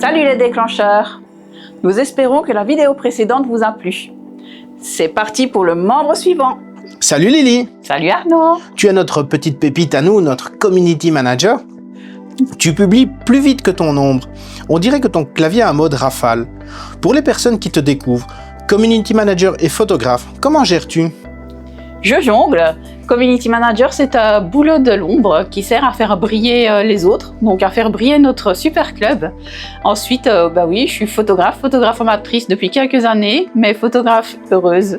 Salut les déclencheurs! Nous espérons que la vidéo précédente vous a plu. C'est parti pour le membre suivant. Salut Lily! Salut Arnaud! Tu es notre petite pépite à nous, notre community manager. Tu publies plus vite que ton ombre. On dirait que ton clavier a un mode rafale. Pour les personnes qui te découvrent, community manager et photographe, comment gères-tu? Je jongle. Community manager, c'est un boulot de l'ombre qui sert à faire briller les autres, donc à faire briller notre super club. Ensuite, oui, je suis photographe amatrice depuis quelques années, mais photographe heureuse.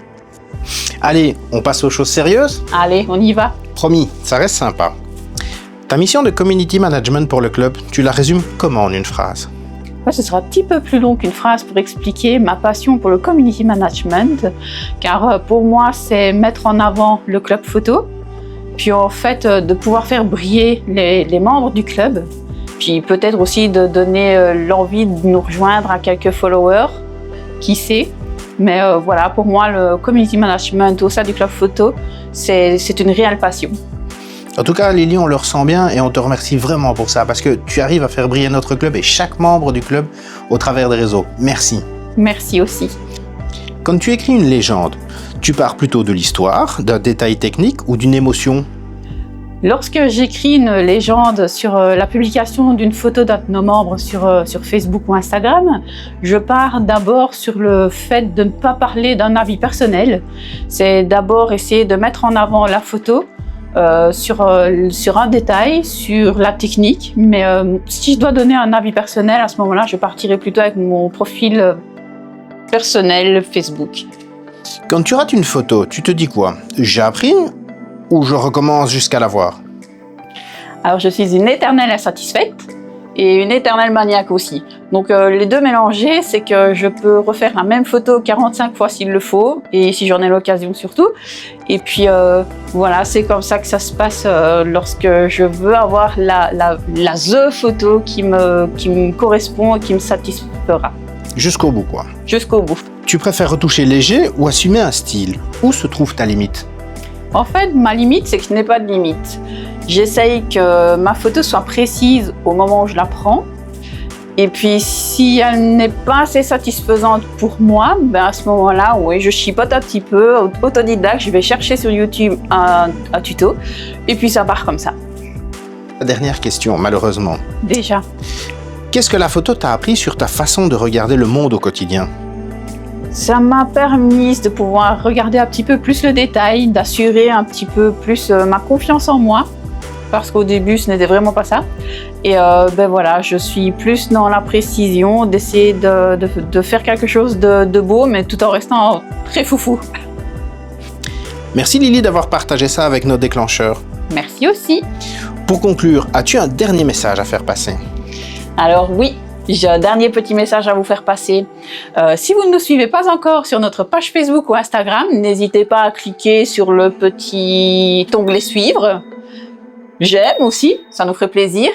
Allez, on passe aux choses sérieuses? Allez, on y va. Promis, ça reste sympa. Ta mission de community management pour le club, tu la résumes comment en une phrase? Ce sera un petit peu plus long qu'une phrase pour expliquer ma passion pour le community management, car pour moi, c'est mettre en avant le club photo, puis en fait de pouvoir faire briller les membres du club, puis peut-être aussi de donner l'envie de nous rejoindre à quelques followers, qui sait. Mais voilà, pour moi, le community management au sein du club photo, c'est une réelle passion. En tout cas, Lily, on le ressent bien et on te remercie vraiment pour ça parce que tu arrives à faire briller notre club et chaque membre du club au travers des réseaux. Merci. Merci aussi. Quand tu écris une légende, tu pars plutôt de l'histoire, d'un détail technique ou d'une émotion? Lorsque j'écris une légende sur la publication d'une photo d'un de nos membres sur Facebook ou Instagram, je pars d'abord sur le fait de ne pas parler d'un avis personnel. C'est d'abord essayer de mettre en avant la photo, sur un détail, sur la technique, mais si je dois donner un avis personnel, à ce moment-là, je partirai plutôt avec mon profil personnel Facebook. Quand tu rates une photo, tu te dis quoi? J'ai appris ou je recommence jusqu'à la voir? Alors, je suis une éternelle insatisfaite et une éternelle maniaque aussi. Donc les deux mélangés, c'est que je peux refaire la même photo 45 fois s'il le faut, et si j'en ai l'occasion surtout. Et puis voilà, c'est comme ça que ça se passe lorsque je veux avoir the photo qui me correspond et qui me satisfera. Jusqu'au bout, quoi. Jusqu'au bout. Tu préfères retoucher léger ou assumer un style? Où se trouve ta limite? En fait, ma limite, c'est que je n'ai pas de limite. J'essaye que ma photo soit précise au moment où je la prends. Et puis, si elle n'est pas assez satisfaisante pour moi, à ce moment-là, oui, je chipote un petit peu, autodidacte, je vais chercher sur YouTube un tuto, et puis ça part comme ça. La dernière question, malheureusement. Déjà. Qu'est-ce que la photo t'a appris sur ta façon de regarder le monde au quotidien? Ça m'a permis de pouvoir regarder un petit peu plus le détail, d'assurer un petit peu plus ma confiance en moi, parce qu'au début, ce n'était vraiment pas ça. Et voilà, je suis plus dans la précision, d'essayer de faire quelque chose de beau, mais tout en restant très foufou. Merci Lily d'avoir partagé ça avec nos déclencheurs. Merci aussi. Pour conclure, as-tu un dernier message à faire passer? Alors oui, j'ai un dernier petit message à vous faire passer. Si vous ne nous suivez pas encore sur notre page Facebook ou Instagram, n'hésitez pas à cliquer sur le petit onglet suivre. J'aime aussi, ça nous ferait plaisir.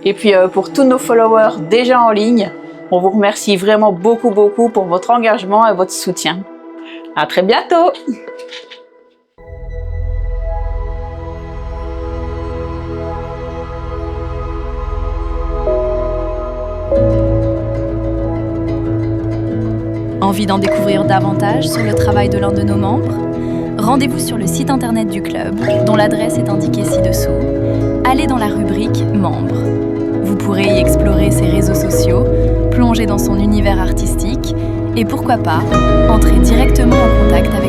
Et puis pour tous nos followers déjà en ligne, on vous remercie vraiment beaucoup pour votre engagement et votre soutien. À très bientôt! Envie d'en découvrir davantage sur le travail de l'un de nos membres? Rendez-vous sur le site internet du club, dont l'adresse est indiquée ci-dessous. Allez dans la rubrique « Membres ». Vous pourrez y explorer ses réseaux sociaux, plonger dans son univers artistique et pourquoi pas, entrer directement en contact avec